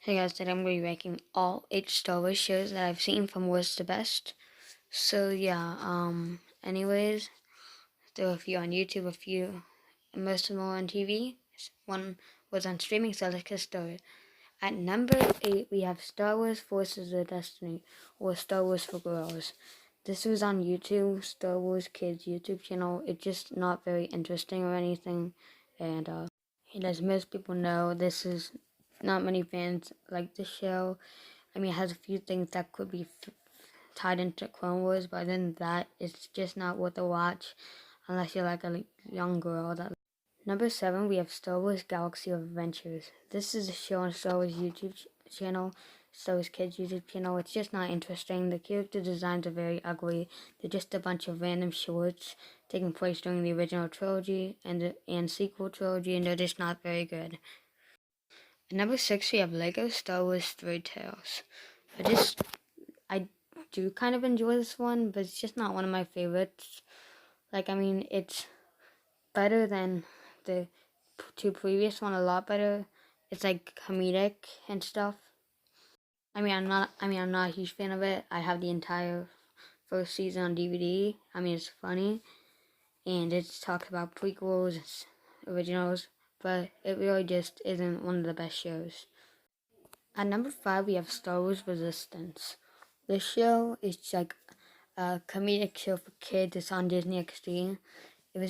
Hey guys, today I'm going to be ranking all 8 Star Wars shows that I've seen from worst to best. So yeah, anyways, there were a few on YouTube, a few, most of them were on TV. One was on streaming, so let's get started. At number 8, we have Star Wars Forces of Destiny, or Star Wars for Girls. This was on YouTube, Star Wars Kids YouTube channel. It's just not very interesting or anything, and as most people know, this is not many fans like the show. I mean, it has a few things that could be tied into Clone Wars, but other than that, it's just not worth a watch unless you're like a young girl. Number 7, we have Star Wars Galaxy of Adventures. This is a show on Star Wars YouTube channel, Star Wars Kids YouTube channel. It's just not interesting. The character designs are very ugly. They're just a bunch of random shorts taking place during the original trilogy and sequel trilogy, and they're just not very good. At number 6, we have Lego Star Wars Story Tales. I do kind of enjoy this one, but it's just not one of my favorites. Like, I mean, it's better than the two previous one, a lot better. It's like comedic and stuff. I'm not a huge fan of it. I have the entire first season on DVD. I mean, it's funny, and it talks about prequels, originals, but it really just isn't one of the best shows. At number 5, we have Star Wars Resistance. This show is like a comedic show for kids. It's on Disney XD.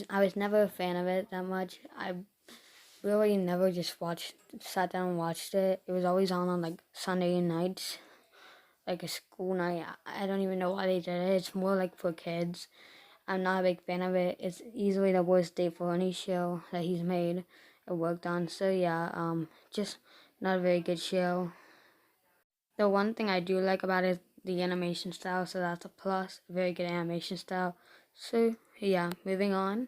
I was never a fan of it that much. I really never just sat down and watched it. It was always on like Sunday nights, like a school night. I don't even know why they did it. It's more like for kids. I'm not a big fan of it. It's easily the worst Dave Filoni show that he's made or worked on. So yeah, just not a very good show. The one thing I do like about it is the animation style, so that's a plus. Very good animation style. So yeah, moving on.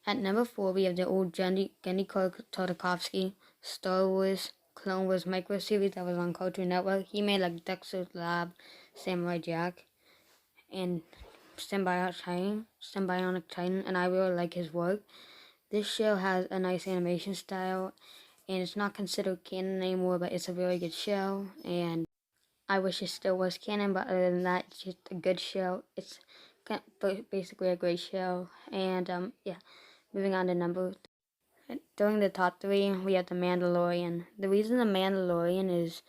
At number 4, we have the old Genndy Tartakovsky Star Wars Clone Wars micro series that was on Cartoon Network. He made like Dexter's Lab, Samurai Jack, and Symbiotic Titan, and I really like his work. This show has a nice animation style, and it's not considered canon anymore, but it's a really good show, and I wish it still was canon, but other than that, it's just a good show. It's basically a great show, and yeah. Moving on to number. During the top 3, we have The Mandalorian. The reason The Mandalorian is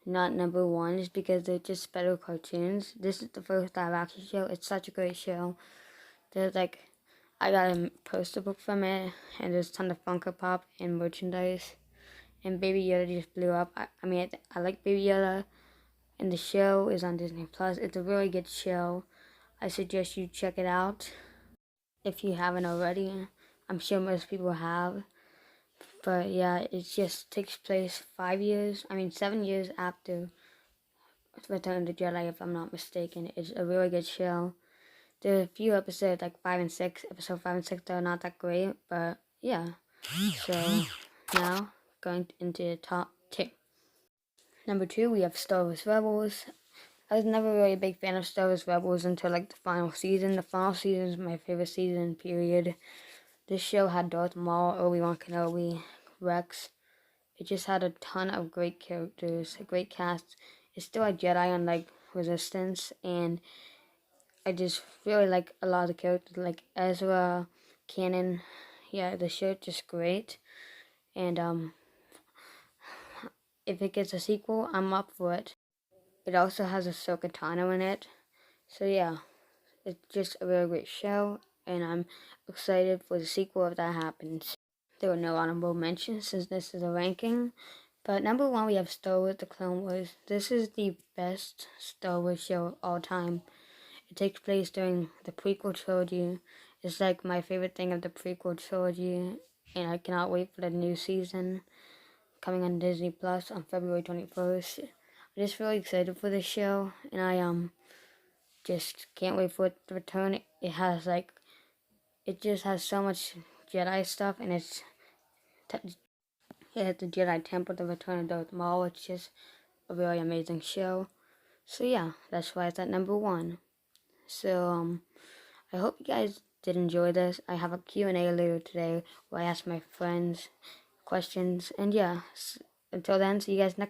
not number 1 is because they're just better cartoons. This is the first live action show. It's such a great show. There's like, I got a poster book from it, and there's a ton of Funko Pop and merchandise. And Baby Yoda just blew up. I like Baby Yoda, and the show is on Disney Plus. It's a really good show. I suggest you check it out if you haven't already. I'm sure most people have. But yeah, it just takes place 7 years after Return of the Jedi, if I'm not mistaken. It's a really good show. There are a few episodes, like 5 and 6. Episode 5 and 6 are not that great, but yeah. So now, going into the top 2. Number 2, we have Star Wars Rebels. I was never really a big fan of Star Wars Rebels until like the final season. The final season is my favorite season, period. This show had Darth Maul, Obi-Wan Kenobi, Rex. It just had a ton of great characters, a great cast. It's still a Jedi unlike Resistance, and I just really like a lot of the characters, like Ezra, Kanan. Yeah, the show's just great. And if it gets a sequel, I'm up for it. It also has Ahsoka Tano in it. So yeah, it's just a really great show, and I'm excited for the sequel if that happens. There were no honorable mentions since this is a ranking. But number 1, we have Star Wars The Clone Wars. This is the best Star Wars show of all time. It takes place during the prequel trilogy. It's like my favorite thing of the prequel trilogy, and I cannot wait for the new season coming on Disney Plus on February 21st. I'm just really excited for this show, and I just can't wait for it to return. It just has so much Jedi stuff, and it has the Jedi Temple, The Return of Darth Maul, which is just a really amazing show. So yeah, that's why it's at number 1. So I hope you guys did enjoy this. I have a Q&A later today where I ask my friends questions, and yeah, Until then, see you guys next